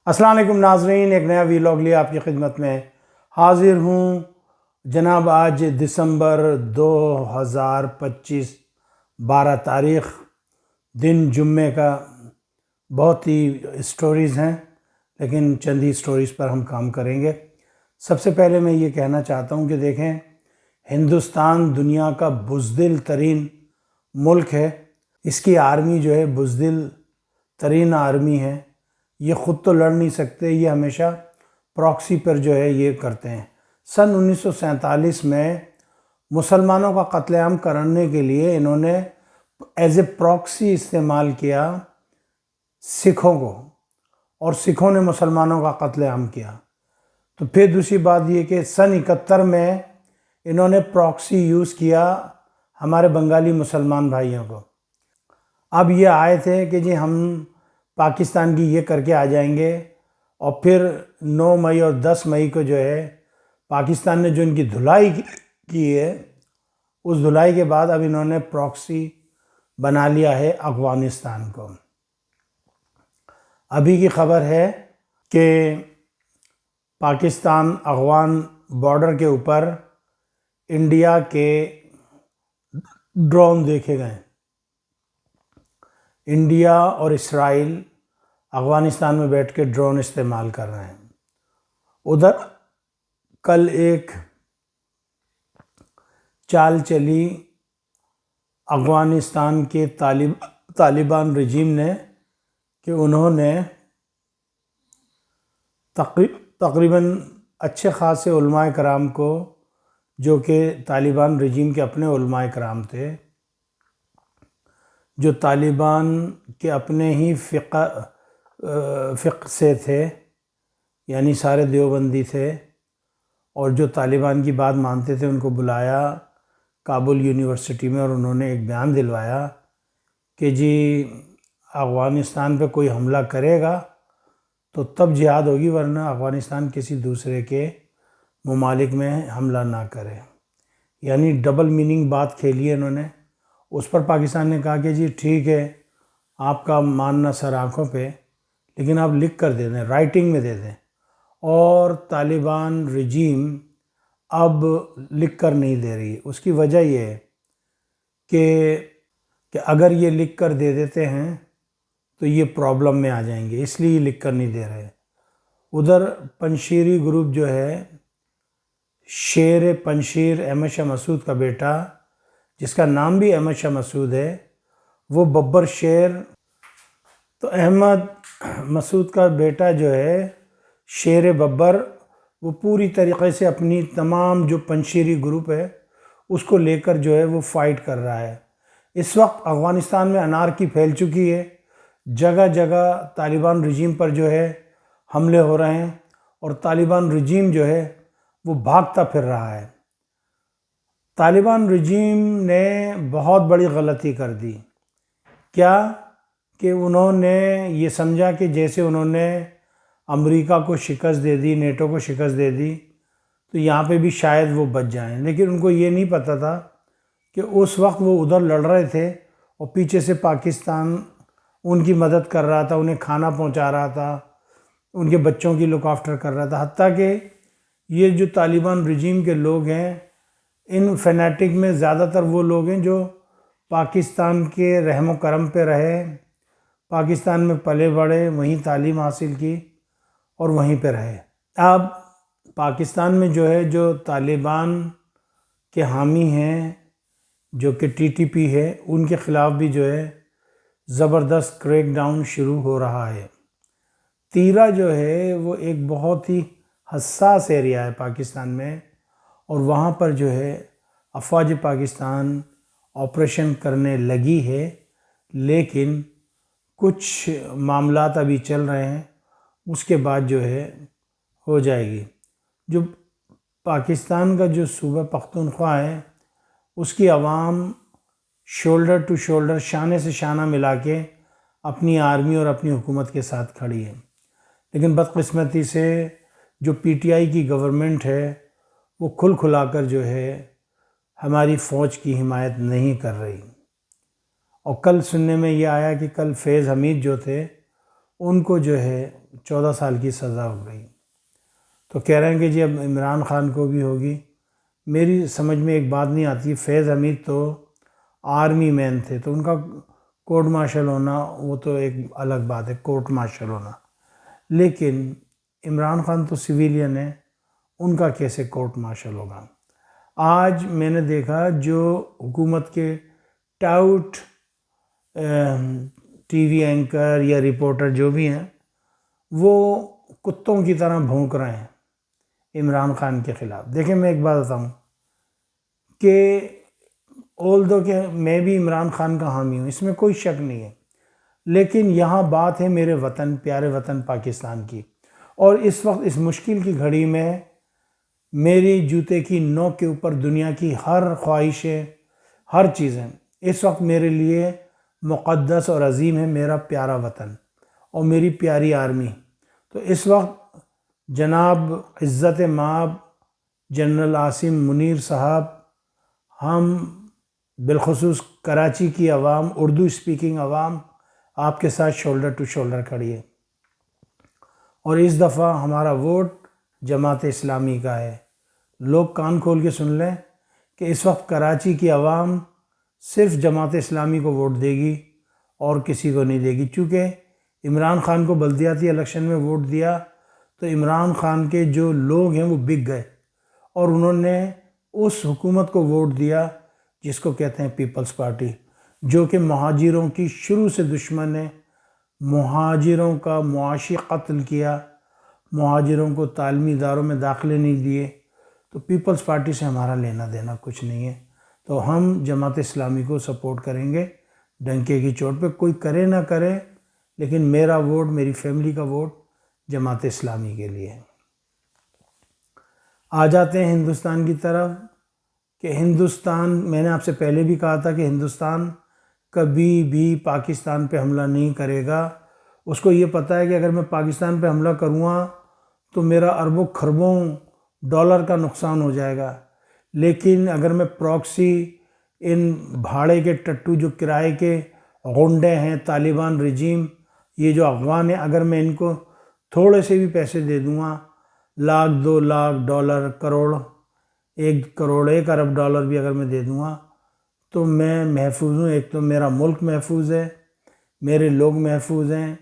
السلام علیکم ناظرین، ایک نیا ویلاگ لے آپ کی خدمت میں حاضر ہوں جناب۔ آج دسمبر 2025 12 تاریخ دن جمعے کا۔ بہت ہی اسٹوریز ہیں لیکن چند ہی اسٹوریز پر ہم کام کریں گے۔ سب سے پہلے میں یہ کہنا چاہتا ہوں کہ دیکھیں، ہندوستان دنیا کا بزدل ترین ملک ہے۔ اس کی آرمی جو ہے بزدل ترین آرمی ہے۔ یہ خود تو لڑ نہیں سکتے، یہ ہمیشہ پراکسی پر جو ہے یہ کرتے ہیں۔ سن 1947 میں مسلمانوں کا قتل عام کرنے کے لیے انہوں نے ایز اے پراکسی استعمال کیا سکھوں کو، اور سکھوں نے مسلمانوں کا قتل عام کیا۔ تو پھر دوسری بات یہ کہ سن 71 میں انہوں نے پراکسی یوز کیا ہمارے بنگالی مسلمان بھائیوں کو۔ اب یہ آئے تھے کہ جی ہم پاکستان کی یہ کر کے آ جائیں گے، اور پھر 9 مئی اور 10 مئی کو جو ہے پاکستان نے جو ان کی دھلائی کی ہے، اس دھلائی کے بعد اب انہوں نے پراکسی بنا لیا ہے افغانستان کو۔ ابھی کی خبر ہے کہ پاکستان افغان بارڈر کے اوپر انڈیا کے ڈرون دیکھے گئے۔ انڈیا اور اسرائیل افغانستان میں بیٹھ کے ڈرون استعمال کر رہے ہیں۔ ادھر کل ایک چال چلی افغانستان کے طالبان رجیم نے کہ انہوں نے تقریباً اچھے خاصے علماء کرام کو، جو کہ طالبان رجیم کے اپنے علماء کرام تھے، جو طالبان کے اپنے ہی فقہ سے تھے، یعنی سارے دیوبندی تھے، اور جو طالبان کی بات مانتے تھے، ان کو بلایا کابل یونیورسٹی میں، اور انہوں نے ایک بیان دلوایا کہ جی افغانستان پہ کوئی حملہ کرے گا تو تب جہاد ہوگی، ورنہ افغانستان کسی دوسرے کے ممالک میں حملہ نہ کرے۔ یعنی ڈبل میننگ بات کھیلی ہے انہوں نے۔ اس پر پاکستان نے کہا کہ جی ٹھیک ہے، آپ کا ماننا سر آنکھوں پہ، لیکن آپ لکھ کر دے دیں، رائٹنگ میں دے دیں۔ اور طالبان رجیم اب لکھ کر نہیں دے رہی۔ اس کی وجہ یہ ہے کہ اگر یہ لکھ کر دے دیتے ہیں تو یہ پرابلم میں آ جائیں گے، اس لیے یہ لکھ کر نہیں دے رہے۔ ادھر پنشیری گروپ جو ہے، شیر پنشیر احمد شاہ مسعود کا بیٹا، جس کا نام بھی احمد شاہ مسعود ہے، وہ ببر شیر، تو احمد مسعود کا بیٹا جو ہے شیر ببر، وہ پوری طریقے سے اپنی تمام جو پنشیری گروپ ہے اس کو لے کر جو ہے وہ فائٹ کر رہا ہے۔ اس وقت افغانستان میں انارکی پھیل چکی ہے، جگہ جگہ طالبان رجیم پر جو ہے حملے ہو رہے ہیں، اور طالبان رجیم جو ہے وہ بھاگتا پھر رہا ہے۔ طالبان رجیم نے بہت بڑی غلطی کر دی۔ کیا کہ انہوں نے یہ سمجھا کہ جیسے انہوں نے امریکہ کو شکست دے دی، نیٹو کو شکست دے دی، تو یہاں پہ بھی شاید وہ بچ جائیں، لیکن ان کو یہ نہیں پتہ تھا کہ اس وقت وہ ادھر لڑ رہے تھے اور پیچھے سے پاکستان ان کی مدد کر رہا تھا، انہیں کھانا پہنچا رہا تھا، ان کے بچوں کی لک آفٹر کر رہا تھا۔ حتیٰ کہ یہ جو طالبان رجیم کے لوگ ہیں، ان فینیٹک میں زیادہ تر وہ لوگ ہیں جو پاکستان کے رحم و کرم پہ رہے، پاکستان میں پلے بڑھے، وہیں تعلیم حاصل کی اور وہیں پہ رہے۔ اب پاکستان میں جو ہے جو طالبان کے حامی ہیں، جو کہ ٹی ٹی پی ہے، ان کے خلاف بھی جو ہے زبردست کریک ڈاؤن شروع ہو رہا ہے۔ تیرا جو ہے وہ ایک بہت ہی حساس ایریا ہے پاکستان میں، اور وہاں پر جو ہے افواج پاکستان آپریشن کرنے لگی ہے، لیکن کچھ معاملات ابھی چل رہے ہیں، اس کے بعد جو ہے ہو جائے گی۔ جو پاکستان کا جو صوبہ پختونخوا ہے، اس کی عوام شولڈر ٹو شولڈر، شانے سے شانہ ملا کے اپنی آرمی اور اپنی حکومت کے ساتھ کھڑی ہے۔ لیکن بدقسمتی سے جو پی ٹی آئی کی گورنمنٹ ہے، وہ کھل کھلا کر جو ہے ہماری فوج کی حمایت نہیں کر رہی۔ اور کل سننے میں یہ آیا کہ کل فیض حمید جو تھے، ان کو جو ہے 14 سال کی سزا ہو گئی۔ تو کہہ رہے ہیں کہ جی اب عمران خان کو بھی ہوگی۔ میری سمجھ میں ایک بات نہیں آتی، فیض حمید تو آرمی مین تھے، تو ان کا کورٹ مارشل ہونا وہ تو ایک الگ بات ہے، کورٹ مارشل ہونا، لیکن عمران خان تو سویلین ہے، ان کا کیسے کورٹ مارشل ہوگا؟ آج میں نے دیکھا جو حکومت کے ٹاؤٹ ٹی وی اینکر یا رپورٹر جو بھی ہیں، وہ کتوں کی طرح بھونک رہے ہیں عمران خان کے خلاف۔ دیکھیں میں ایک بات بتاؤں کہ اولدو کہ میں بھی عمران خان کا حامی ہوں، اس میں کوئی شک نہیں ہے، لیکن یہاں بات ہے میرے وطن، پیارے وطن پاکستان کی، اور اس وقت اس مشکل کی گھڑی میں میری جوتے کی نوک کے اوپر دنیا کی ہر خواہشیں، ہر چیزیں اس وقت میرے لیے مقدس اور عظیم ہے، میرا پیارا وطن اور میری پیاری آرمی۔ تو اس وقت جناب عزت مآب جنرل عاصم منیر صاحب، ہم بالخصوص کراچی کی عوام، اردو اسپیکنگ عوام آپ کے ساتھ شولڈر ٹو شولڈر کھڑی ہے، اور اس دفعہ ہمارا ووٹ جماعت اسلامی کا ہے۔ لوگ کان کھول کے سن لیں کہ اس وقت کراچی کی عوام صرف جماعت اسلامی کو ووٹ دے گی اور کسی کو نہیں دے گی، چونکہ عمران خان کو بلدیاتی الیکشن میں ووٹ دیا تو عمران خان کے جو لوگ ہیں وہ بک گئے، اور انہوں نے اس حکومت کو ووٹ دیا جس کو کہتے ہیں پیپلز پارٹی، جو کہ مہاجروں کی شروع سے دشمن ہے، مہاجروں کا معاشی قتل کیا، مہاجروں کو تعلیمی اداروں میں داخلے نہیں دیے۔ تو پیپلز پارٹی سے ہمارا لینا دینا کچھ نہیں ہے، تو ہم جماعت اسلامی کو سپورٹ کریں گے ڈنکے کی چوٹ پہ، کوئی کرے نہ کرے، لیکن میرا ووٹ، میری فیملی کا ووٹ جماعت اسلامی کے لیے ہے۔ آ جاتے ہیں ہندوستان کی طرف، کہ ہندوستان، میں نے آپ سے پہلے بھی کہا تھا کہ ہندوستان کبھی بھی پاکستان پہ حملہ نہیں کرے گا۔ اس کو یہ پتہ ہے کہ اگر میں پاکستان پہ حملہ کروں گا تو میرا اربوں خربوں ڈالر کا نقصان ہو جائے گا، لیکن اگر میں پراکسی ان بھاڑے کے ٹٹو جو کرائے کے غنڈے ہیں، طالبان رجیم، یہ جو افغان ہیں، اگر میں ان کو تھوڑے سے بھی پیسے دے دوں گا، لاکھ، 2 لاکھ ڈالر، کروڑ، 1 کروڑ، 1 ارب ڈالر بھی اگر میں دے دوں گا تو میں محفوظ ہوں۔ ایک تو میرا ملک محفوظ ہے، میرے لوگ محفوظ ہیں،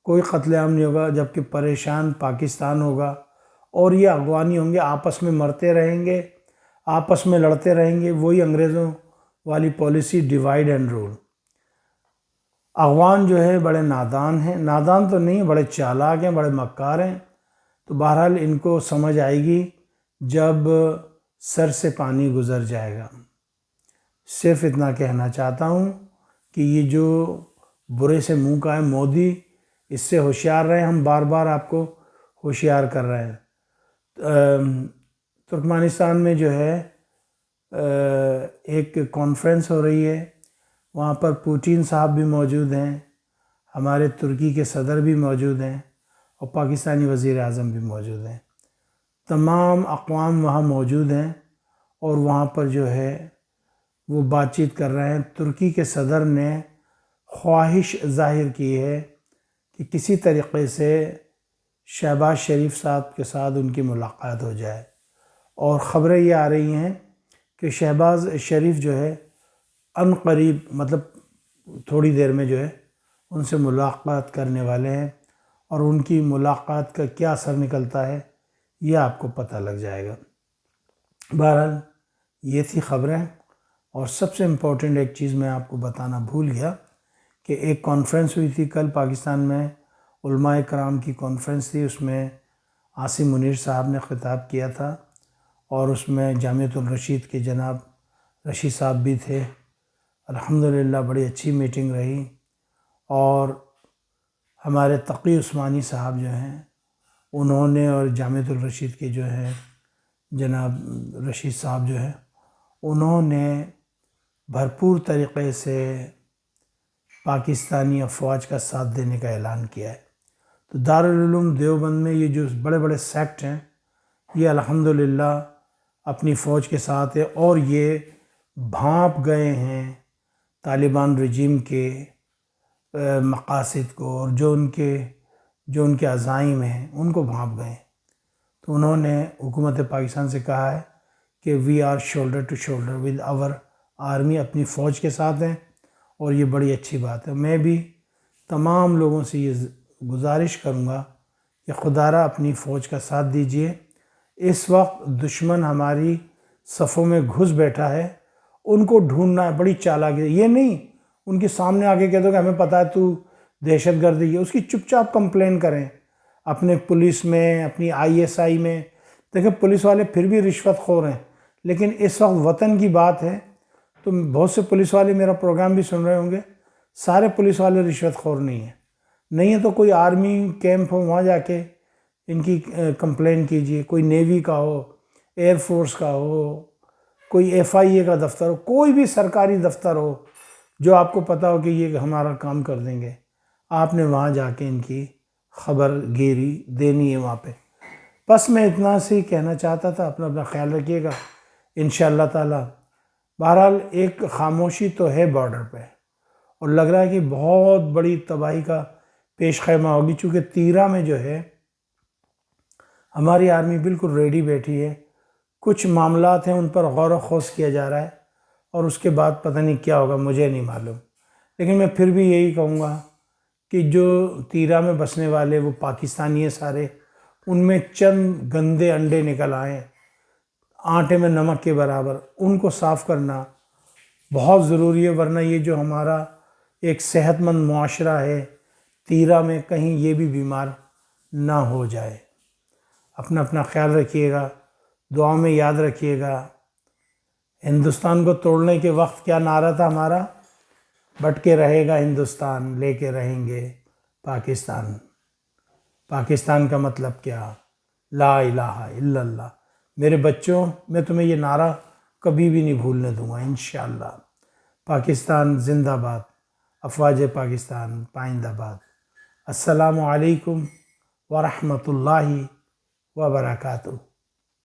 کوئی قتل عام نہیں ہوگا، جبکہ پریشان پاکستان ہوگا، اور یہ افغانی ہوں گے، آپس میں مرتے رہیں گے، آپس میں لڑتے رہیں گے، وہی انگریزوں والی پالیسی، ڈیوائیڈ اینڈ رول۔ افغان جو ہے بڑے نادان ہیں، نادان تو نہیں، بڑے چالاک ہیں، بڑے مکار ہیں، تو بہرحال ان کو سمجھ آئے گی جب سر سے پانی گزر جائے گا۔ صرف اتنا کہنا چاہتا ہوں کہ یہ جو برے سے منہ کا ہے مودی، اس سے ہوشیار رہیں، ہم بار بار آپ کو ہوشیار کر رہے ہیں۔ ترکمانستان میں جو ہے ایک کانفرنس ہو رہی ہے، وہاں پر پوٹین صاحب بھی موجود ہیں، ہمارے ترکی کے صدر بھی موجود ہیں، اور پاکستانی وزیر اعظم بھی موجود ہیں، تمام اقوام وہاں موجود ہیں، اور وہاں پر جو ہے وہ بات چیت کر رہے ہیں۔ ترکی کے صدر نے خواہش ظاہر کی ہے کہ کسی طریقے سے شہباز شریف صاحب کے ساتھ ان کی ملاقات ہو جائے، اور خبریں یہ آ رہی ہیں کہ شہباز شریف جو ہے ان قریب، مطلب تھوڑی دیر میں جو ہے ان سے ملاقات کرنے والے ہیں، اور ان کی ملاقات کا کیا اثر نکلتا ہے یہ آپ کو پتہ لگ جائے گا۔ بہرحال یہ تھی خبریں، اور سب سے امپورٹنٹ ایک چیز میں آپ کو بتانا بھول گیا کہ ایک کانفرنس ہوئی تھی کل پاکستان میں، علماء کرام کی کانفرنس تھی، اس میں عاصم منیر صاحب نے خطاب کیا تھا، اور اس میں جامعۃ الرشید کے جناب رشید صاحب بھی تھے۔ الحمدللہ بڑی اچھی میٹنگ رہی، اور ہمارے تقی عثمانی صاحب جو ہیں انہوں نے، اور جامعۃ الرشید کے جو ہیں جناب رشید صاحب جو ہیں، انہوں نے بھرپور طریقے سے پاکستانی افواج کا ساتھ دینے کا اعلان کیا ہے۔ تو دارالعلوم دیوبند میں یہ جو بڑے بڑے سیکٹ ہیں، یہ الحمدللہ اپنی فوج کے ساتھ ہے، اور یہ بھانپ گئے ہیں طالبان رجیم کے مقاصد کو، اور جو ان کے جو ان کے عزائم ہیں ان کو بھانپ گئے، تو انہوں نے حکومت پاکستان سے کہا ہے کہ we are shoulder to shoulder with our army, اپنی فوج کے ساتھ ہیں، اور یہ بڑی اچھی بات ہے۔ میں بھی تمام لوگوں سے یہ گزارش کروں گا کہ خدا را اپنی فوج کا ساتھ دیجئے۔ اس وقت دشمن ہماری صفوں میں گھس بیٹھا ہے، ان کو ڈھونڈنا ہے، بڑی چالاکی ہے۔ یہ نہیں ان کے سامنے آگے کہہ دو کہ ہمیں پتہ ہے تو دہشت گردی ہے، اس کی چپ چاپ کمپلین کریں اپنے پولیس میں، اپنی ISI میں۔ دیکھیں پولیس والے پھر بھی رشوت خور ہیں، لیکن اس وقت وطن کی بات ہے تو بہت سے پولیس والے میرا پروگرام بھی سن رہے ہوں گے، سارے پولیس والے رشوت خور نہیں ہیں۔ نہیں ہے تو کوئی آرمی کیمپ ہو وہاں جا کے ان کی کمپلین کیجئے، کوئی نیوی کا ہو، ایئر فورس کا ہو، کوئی FIA کا دفتر ہو، کوئی بھی سرکاری دفتر ہو جو آپ کو پتہ ہو کہ یہ ہمارا کام کر دیں گے، آپ نے وہاں جا کے ان کی خبر گیری دینی ہے وہاں پہ۔ بس میں اتنا سے ہی کہنا چاہتا تھا، اپنا خیال رکھیے گا انشاءاللہ تعالی۔ بہرحال ایک خاموشی تو ہے بارڈر پہ، اور لگ رہا ہے کہ بہت بڑی تباہی کا پیش خیمہ ہوگی، چونکہ تیرہ میں جو ہے ہماری آرمی بالکل ریڈی بیٹھی ہے۔ کچھ معاملات ہیں ان پر غور و خوض کیا جا رہا ہے، اور اس کے بعد پتہ نہیں کیا ہوگا، مجھے نہیں معلوم۔ لیکن میں پھر بھی یہی کہوں گا کہ جو تیرہ میں بسنے والے وہ پاکستانی ہیں سارے، ان میں چند گندے انڈے نکل آئے آٹے میں نمک کے برابر، ان کو صاف کرنا بہت ضروری ہے، ورنہ یہ جو ہمارا ایک صحت مند معاشرہ ہے تیرہ میں، کہیں یہ بھی بیمار نہ ہو جائے۔ اپنا خیال رکھیے گا، دعا میں یاد رکھیے گا۔ ہندوستان کو توڑنے کے وقت کیا نعرہ تھا ہمارا؟ بٹ کے رہے گا ہندوستان، لے کے رہیں گے پاکستان۔ پاکستان کا مطلب کیا؟ لا الہ الا اللہ۔ میرے بچوں، میں تمہیں یہ نعرہ کبھی بھی نہیں بھولنے دوں گا انشاءاللہ۔ پاکستان زندہ باد، افواج پاکستان پائندہ باد۔ السلام علیکم ورحمۃ اللہ وبرکاتہ۔